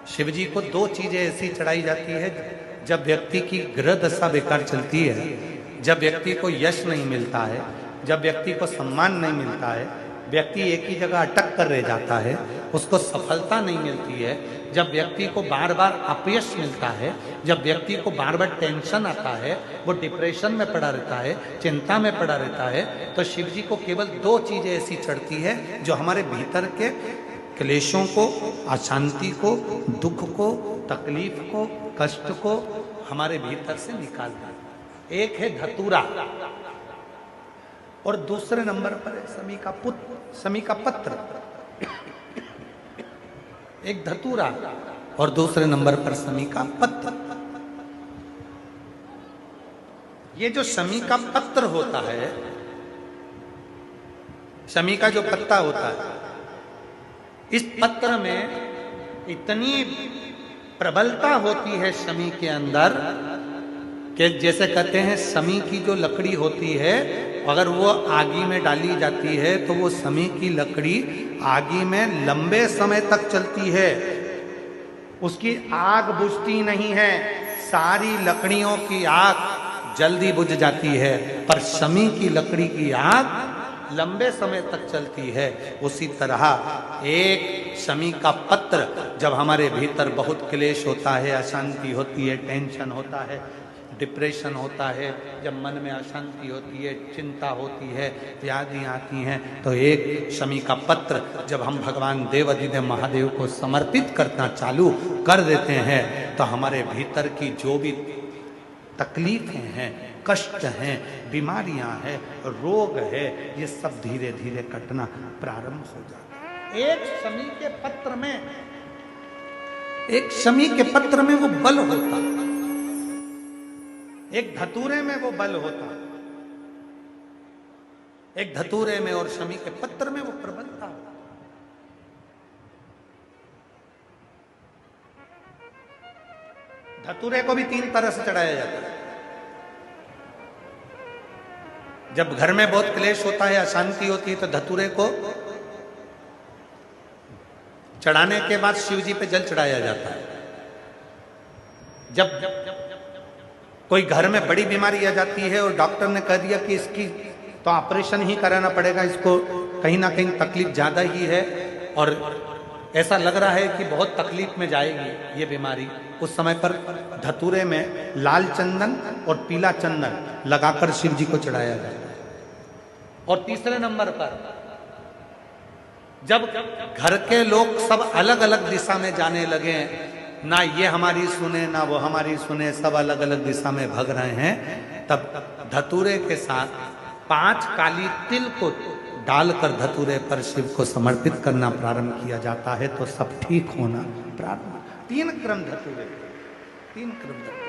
शिव जी को दो चीजें ऐसी चढ़ाई जाती है जब व्यक्ति की ग्रह दशा बेकार चलती है, जब व्यक्ति को यश नहीं मिलता है, जब व्यक्ति को सम्मान नहीं मिलता है, व्यक्ति एक ही जगह अटक कर रह जाता है, उसको सफलता नहीं मिलती है, जब व्यक्ति को बार बार अपयश मिलता है, जब व्यक्ति को बार बार टेंशन आता है, वो डिप्रेशन में पड़ा रहता है, चिंता में पड़ा रहता है, तो शिव जी को केवल दो चीजें ऐसी चढ़ती है जो हमारे भीतर के क्लेशों को, अशांति को, दुख को, तकलीफ को, कष्ट को हमारे भीतर से निकालता है। एक है धतूरा और दूसरे नंबर पर है समी का पत्र। एक धतूरा और दूसरे नंबर पर समी का पत्र। ये जो समी का पत्र होता है, समी का जो पत्ता होता है, इस पत्र में इतनी प्रबलता होती है समी के अंदर कि जैसे कहते हैं समी की जो लकड़ी होती है अगर वो आगी में डाली जाती है तो वो समी की लकड़ी आगी में लंबे समय तक चलती है, उसकी आग बुझती नहीं है, सारी लकड़ियों की आग जल्दी बुझ जाती है, पर समी की लकड़ी की आग लंबे समय तक चलती है। उसी तरह एक समी का पत्र जब हमारे भीतर बहुत क्लेश होता है, अशांति होती है, टेंशन होता है, डिप्रेशन होता है, जब मन में अशांति होती है, चिंता होती है, व्याधि आती हैं, तो एक शमी का पत्र जब हम भगवान देवाधिदेव महादेव को समर्पित करना चालू कर देते हैं तो हमारे भीतर की जो भी तकलीफें हैं, कष्ट हैं, बीमारियां हैं, रोग है, ये सब धीरे धीरे कटना प्रारंभ हो जाता है। एक शमी के पत्र में वो बल होता है, एक धतूरे में वो बल होता है, एक धतूरे में और शमी के पत्र में वो प्रबलता होता। धतूरे को भी तीन तरह से चढ़ाया जाता है। जब घर में बहुत क्लेश होता है, अशांति होती है, तो धतूरे को चढ़ाने के बाद शिव जी पे जल चढ़ाया जाता है। जब कोई घर में बड़ी बीमारी आ जाती है और डॉक्टर ने कह दिया कि इसकी तो ऑपरेशन ही कराना पड़ेगा, इसको कहीं ना कहीं तकलीफ ज्यादा ही है और ऐसा लग रहा है कि बहुत तकलीफ में जाएगी ये बीमारी, उस समय पर धतूरे में लाल चंदन और पीला चंदन लगाकर शिव जी को चढ़ाया जाता है। और तीसरे नंबर पर जब घर के लोग सब अलग अलग दिशा में जाने लगे, ना ये हमारी सुने ना वो हमारी सुने, सब अलग अलग दिशा में भाग रहे हैं, तब धतूरे के साथ 5 काली तिल को डालकर धतूरे पर शिव को समर्पित करना प्रारंभ किया जाता है, तो सब ठीक होना प्रारंभ। 3 क्रम धतूरे, 3 क्रम धतूरे।